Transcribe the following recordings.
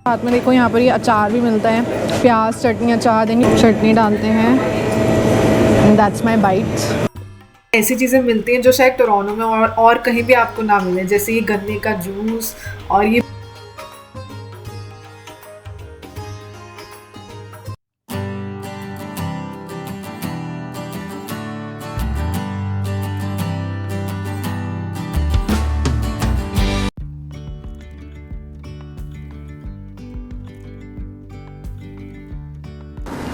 साथ में देखो यहाँ पर ये अचार भी मिलता है, प्याज चटनी अचार, देन चटनी डालते हैं। That's my bite. ऐसी चीज़ें मिलती हैं जो शायद टोरंटो में और कहीं भी आपको ना मिले, जैसे ये गन्ने का जूस और ये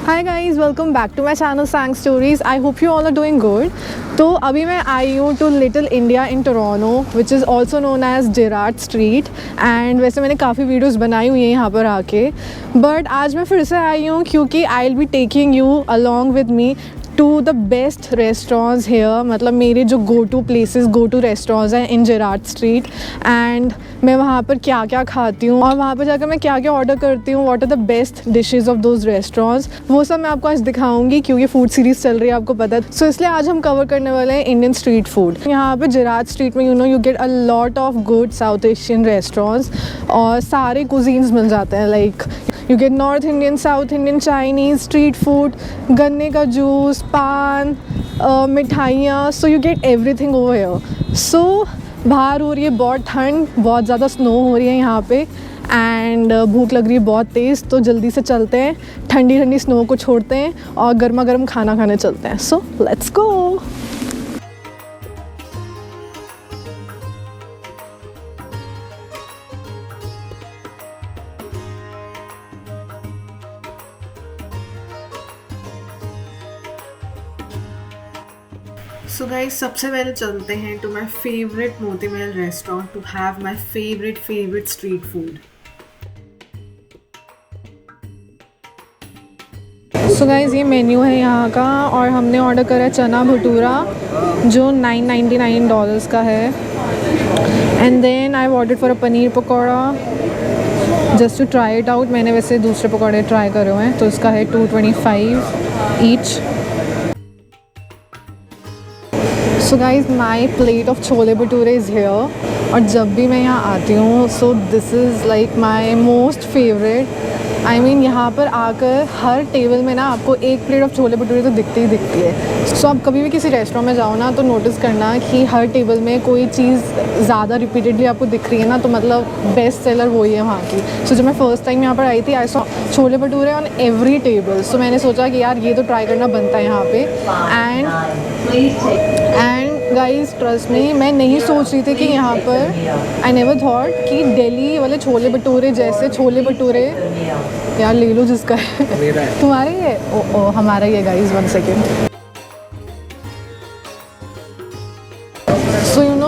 hi guys, welcome back to my channel sang stories. I hope you all are doing good. तो अभी मैं आई हूँ to little India in Toronto which is also known as Gerrard Street. And वैसे मैंने काफ़ी वीडियोज़ बनाई हुई हैं यहाँ पर आके, बट आज मैं फिर से आई हूँ क्योंकि I will be taking you along with me to the best restaurants here. मतलब मेरे जो go to places, go to restaurants हैं इन जेरार्ड स्ट्रीट। एंड मैं वहाँ पर क्या क्या खाती हूँ और वहाँ पर जाकर मैं क्या क्या ऑर्डर करती हूँ, what are the best dishes of those restaurants, वो सब मैं आपको आज दिखाऊंगी क्योंकि फूड सीरीज़ चल रही है, आपको पता है। सो इसलिए आज हम कवर करने वाले हैं इंडियन स्ट्रीट फूड। यहाँ पर जेरार्ड स्ट्रीट में you get a lot of good South Asian restaurants और सारे कुजीन्स मिल जाते हैं। Like you get North Indian, South Indian, Chinese, street food, गन्ने का जूस, पान, मिठाइयाँ। So you get everything over here. So बाहर हो रही है बहुत ठंड, बहुत ज़्यादा स्नो हो रही है यहाँ पे एंड भूख लग रही है बहुत तेज़। तो जल्दी से चलते हैं, ठंडी ठंडी स्नो को छोड़ते हैं और गर्मा गर्म खाना खाने चलते हैं। सो लेट्स गो। सो गाइस, सबसे पहले चलते हैं to my favourite Moti Mahal restaurant to have my favourite street food. So guys, ये मेन्यू है यहाँ का और हमने ऑर्डर करा है चना भटूरा जो $9.99 का है। And then I order for a paneer pakora just to try it out. मैंने वैसे दूसरे पकौड़े ट्राई करे हुए हैं, तो इसका है $2.25 each. So guys, my plate of chole bhature is here. और जब भी मैं यहाँ आती हूँ सो this is like my most favourite. I mean यहाँ पर आकर हर टेबल में ना आपको एक प्लेट ऑफ छोले भटूरे तो दिखती ही दिखती है। सो आप कभी भी किसी रेस्टोरेंट में जाओ ना तो नोटिस करना कि हर टेबल में कोई चीज़ ज़्यादा रिपीटेडली आपको दिख रही है ना, तो मतलब बेस्ट सेलर वही है वहाँ की। सो जब मैं फ़र्स्ट टाइम यहाँ पर आई थी, I saw chole bhature on every table. So मैंने सोचा कि यार ये तो ट्राई करना बनता है यहाँ पे। एंड गाइस ट्रस्ट मी, मैं नहीं सोच रही थी कि यहाँ पर, आई नेवर थॉट कि दिल्ली वाले छोले भटूरे जैसे छोले भटूरे, यार ले लो जिसका है। तुम्हारे ही है? ओ हमारा ही है गाइस, 1 सेकेंड।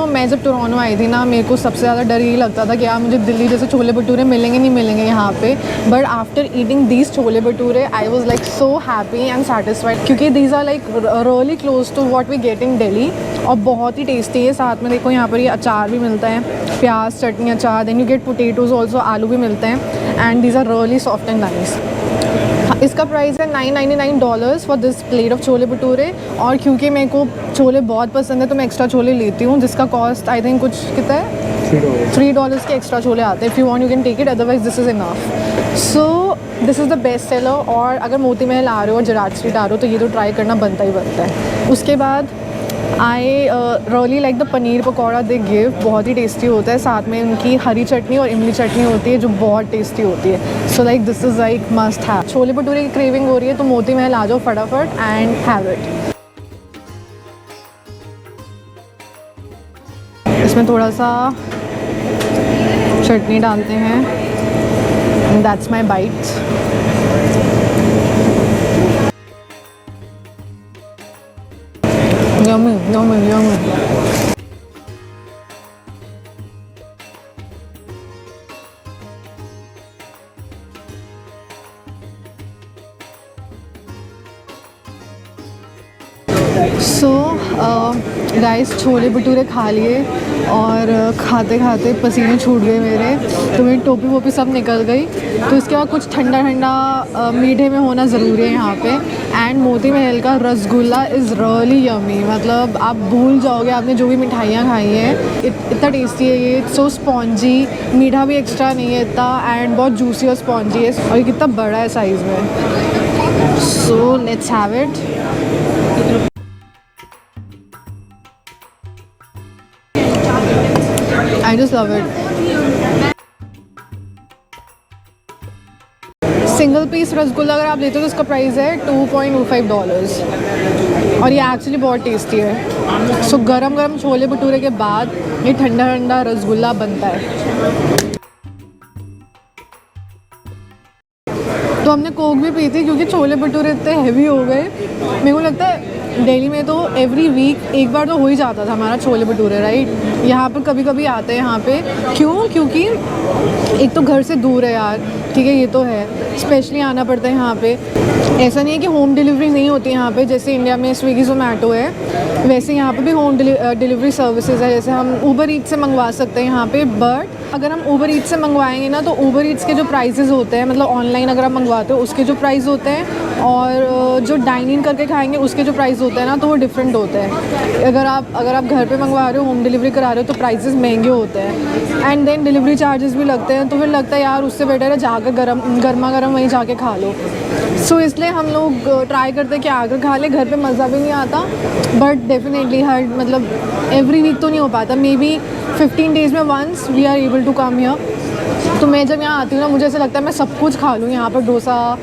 मैं जब टोरंटो आई थी ना, मेरे को सबसे ज़्यादा डर यही लगता था कि यार मुझे दिल्ली जैसे छोले भटूरे मिलेंगे नहीं मिलेंगे यहाँ पे। But after eating these chole bhature I was like so happy and satisfied क्योंकि these are like really close to what we get in Delhi और बहुत ही टेस्टी है। साथ में देखो यहाँ पर ये अचार भी मिलता है, प्याज चटनी अचार, then you get potatoes also, आलू भी मिलते हैं and these are really soft and nice. इसका प्राइस है $9.99 for this plate of chole bhature. और क्योंकि मेरे को छोले बहुत पसंद है तो मैं एक्स्ट्रा छोले लेती हूँ, जिसका कॉस्ट आई थिंक कुछ कितना है, $3 के एक्स्ट्रा छोले आते हैं। If you want you can take it, otherwise this is enough. So this is the best seller. और अगर मोती महल आ रहे हो और जेरार्ड स्ट्रीट आ रहे हो तो ये तो ट्राई करना बनता ही बनता है। उसके बाद I really like the paneer pakora they give, बहुत ही टेस्टी होता है। साथ में उनकी हरी चटनी और इमली चटनी होती है जो बहुत टेस्टी होती है। So like this is like must have. Chole bhature की क्रेविंग हो रही है तो मोती महल आ जाओ फटाफट एंड हैव इट। इसमें थोड़ा सा चटनी डालते हैं, that's my bite. Yummy, yummy, yummy. So guys chole bhature खा लिए और खाते खाते पसीने छूट गए मेरे, तो मेरी टोपी वोपी सब निकल गई। तो इसके बाद कुछ ठंडा ठंडा मीठे में होना ज़रूरी है यहाँ पे। एंड मोती महल का रसगुल्ला इज़ रियली यमी, मतलब आप भूल जाओगे आपने जो भी मिठाइयाँ खाई हैं। इतना टेस्टी है ये, सो स्पॉन्जी, मीठा भी एक्स्ट्रा नहीं है इतना, एंड बहुत जूसी और स्पॉन्जी है, और ये कितना बड़ा है साइज़ में। So let's have it. I just love it. Single piece rasgulla अगर आप लेते हो तो इसका प्राइस है $2.25, और ये एक्चुअली बहुत टेस्टी है। सो गरम गरम छोले भटूरे के बाद ये ठंडा ठंडा रसगुल्ला बनता है। तो हमने कोक भी पी थी क्योंकि छोले भटूरे इतने हैवी हो गए। मेरे को लगता है दिल्ली में तो एवरी वीक एक बार तो हो ही जाता था हमारा छोले भटूरे, राइट। यहाँ पर कभी कभी आते हैं यहाँ पे, क्यों? क्योंकि एक तो घर से दूर है यार, ठीक है, ये तो है, स्पेशली आना पड़ता है यहाँ पे। ऐसा नहीं है कि होम डिलीवरी नहीं होती यहाँ पे, जैसे इंडिया में स्विगी ज़ोमैटो है, वैसे यहाँ पे भी होम डिलीवरी सर्विसेज है। जैसे हम ऊबर ईट्स से मंगवा सकते हैं यहाँ पे, बट अगर हम ऊबर ईट्स से मंगवाएंगे ना तो ऊबर ईट्स के जो प्राइसेस होते हैं, मतलब ऑनलाइन अगर आप मंगवाते हो उसके जो प्राइस होते हैं, और जो डाइनिंग करके खाएंगे उसके जो प्राइस होते हैं ना, तो वो डिफरेंट होते हैं। अगर आप घर पे मंगवा रहे हो, होम डिलीवरी करा रहे हो, तो प्राइसेस महंगे होते हैं, एंड देन डिलीवरी चार्जेस भी लगते हैं। तो फिर लगता है यार उससे बेटर है जाकर गर्मा गर्म वहीं जाके खा लो। सो इसलिए हम लोग ट्राई करते हैं कि आकर खा ले, घर पे मज़ा भी नहीं आता, बट डेफिनेटली मतलब एवरी वीक तो नहीं हो पाता, मे बी 15 डेज़ में once we are able to come here. तो मैं जब यहाँ आती हूँ ना, मुझे ऐसा लगता है मैं सब कुछ खा लूँ यहाँ पर, dosa,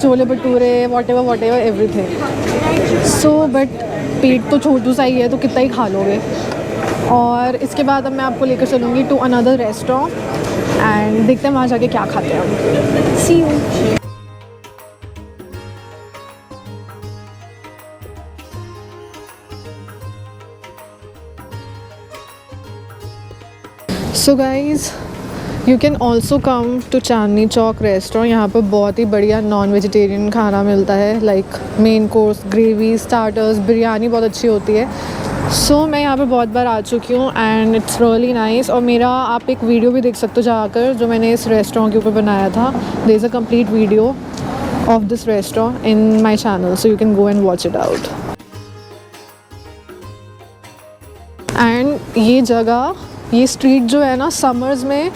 chole bhature, whatever everything. So but पेट तो छोटू सा ही है, तो कितना ही खा लोगे। और इसके बाद अब मैं आपको लेकर चलूँगी टू अनदर रेस्टोरेंट, एंड देखते हैं वहाँ जाके क्या खाते हैं हम। See you. So guys, you can also come to Chandni Chowk restaurant. यहाँ पर बहुत ही बढ़िया नॉन वेजिटेरियन खाना मिलता है, like main course, gravy, starters, biryani बहुत अच्छी होती है। सो मैं यहाँ पे बहुत बार आ चुकी हूँ एंड इट्स रियली नाइस। और मेरा आप एक वीडियो भी देख सकते हो जाकर, जो मैंने इस रेस्टोरेंट के ऊपर बनाया था। There is a complete video of this restaurant in my channel, so you can go and watch it out. And ये जगह, ये स्ट्रीट जो है ना, समर्स में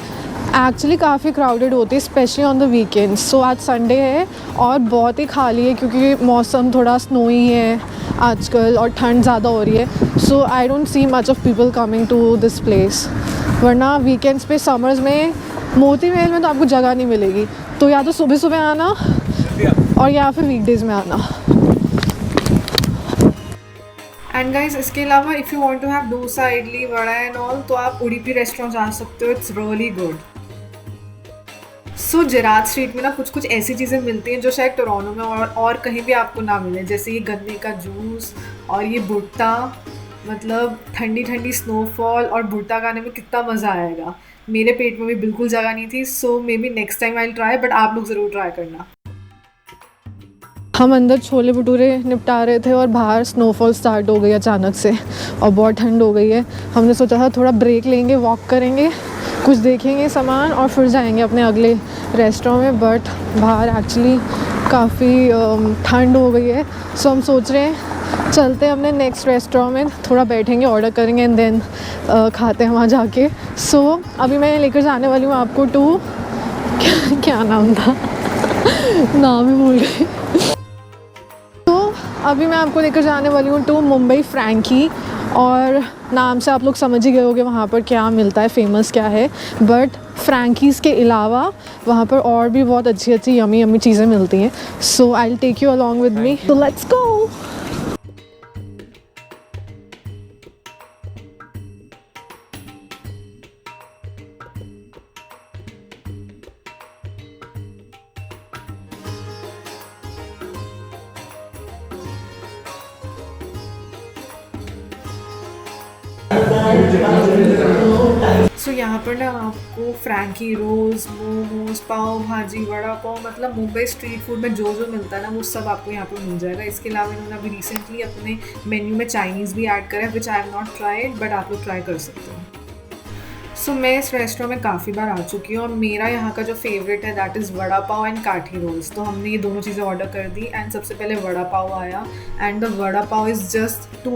एक्चुअली काफ़ी क्राउडेड होती है, स्पेशली ऑन द वीकेंड्स। सो आज संडे है और बहुत ही खाली है क्योंकि मौसम थोड़ा स्नोई है आजकल और ठंड ज़्यादा हो रही है। So I don't see much of people coming to this place. वरना वीकेंड्स पे, समर्स में मोती महल में तो आपको जगह नहीं मिलेगी, तो या तो सुबह सुबह आना और या फिर वीकडेज़ में आना। एंड गाइज, इसके अलावा if you want to have dosa, idli, vada and all, तो आप उडुपी रेस्टोरेंट जा सकते हो। It's really good. So Gerrard street में ना कुछ कुछ ऐसी चीज़ें मिलती हैं जो शायद टोरंटो में और कहीं भी आपको ना मिले, जैसे ये गन्ने का जूस और ये भुट्टा। मतलब ठंडी ठंडी स्नोफॉल और भुट्टा खाने में कितना मज़ा आएगा। मेरे पेट में भी बिल्कुल जगह नहीं थी, so maybe next time I will try, but आप लोग ज़रूर ट्राई करना। हम अंदर छोले भटूरे निपटा रहे थे और बाहर स्नोफॉल स्टार्ट हो गई अचानक से और बहुत ठंड हो गई है। हमने सोचा था थोड़ा ब्रेक लेंगे, वॉक करेंगे, कुछ देखेंगे सामान और फिर जाएंगे अपने अगले रेस्टोरेंट में, बट बाहर एक्चुअली काफ़ी ठंड हो गई है। सो हम सोच रहे हैं चलते हैं अपने नेक्स्ट रेस्टोरेंट में, थोड़ा बैठेंगे, ऑर्डर करेंगे एंड देन खाते हैं वहाँ जाके। सो अभी मैं लेकर जाने वाली हूँ आपको टू क्या नाम था नाम ही भूल गई। अभी मैं आपको लेकर जाने वाली हूँ टू मुंबई फ्रैंकी, और नाम से आप लोग समझ ही गए होंगे वहाँ पर क्या मिलता है, फेमस क्या है। बट फ्रैंकीज़ के अलावा वहाँ पर और भी बहुत अच्छी अच्छी यमी यमी चीज़ें मिलती हैं। So I will take you along with me, so let's go. So यहाँ पर ना आपको फ्रैंकी रोल्स, मोमोज, पाव भाजी, वड़ा पाव, मतलब मुंबई स्ट्रीट फूड में जो जो मिलता है ना वो सब आपको यहाँ पर मिल जाएगा। इसके अलावा इन्होंने अभी रिसेंटली अपने मेन्यू में चाइनीज़ भी ऐड करा है, which I have not tried, but आप लोग ट्राई कर सकते हो। सो मैं इस रेस्टोरेंट में काफ़ी बार आ चुकी हूँ और मेरा यहाँ का जो फेवरेट है that is vada pav and काठी रोल्स। तो हमने ये दोनों चीज़ें ऑर्डर कर दी एंड सबसे पहले वड़ा पाव आया and the vada pav is just too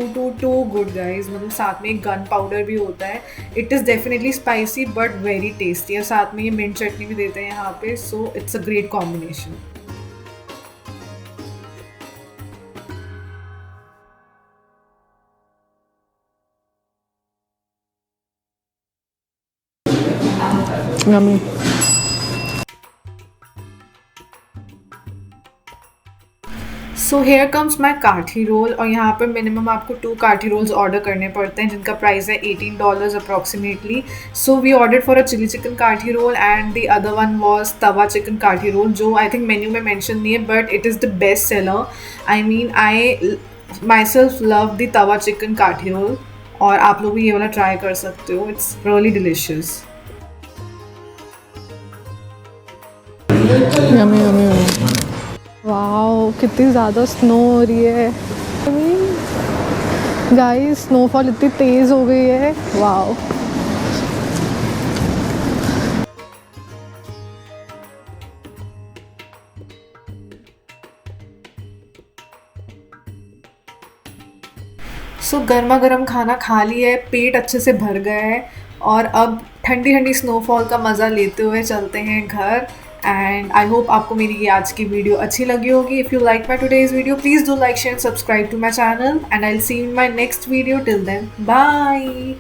good guys. मतलब साथ में एक गन पाउडर भी होता है। It is definitely spicy but very tasty और साथ में ये मिंट चटनी भी देते हैं यहाँ पे, so it's a great combination. Yummy. So here comes माई काठी रोल और यहाँ पर मिनिमम आपको 2 काठी रोल्स ऑर्डर करने पड़ते हैं जिनका प्राइस है $18 approximately. So we order for a chilli chicken kathi roll and the other one was tawa chicken kathi roll, जो आई थिंक मेन्यू में मेंशन नहीं है but it is the best seller. I mean I myself love the tawa chicken kathi roll और आप लोग भी ये वाला ट्राई कर सकते हो, it's really delicious. Yummy yummy. Wow कितनी ज़्यादा स्नो हो रही है गाइस, स्नोफॉल इतनी तेज़ हो गई है। वाओ सो गर्मा गर्म खाना खा लिया है, पेट अच्छे से भर गया है और अब ठंडी ठंडी स्नोफॉल का मज़ा लेते हुए चलते हैं घर। एंड आई होप आपको मेरी ये आज की वीडियो अच्छी लगी होगी। If you like my today's video please do like share subscribe to my channel and I will see you in my next video. Till then bye.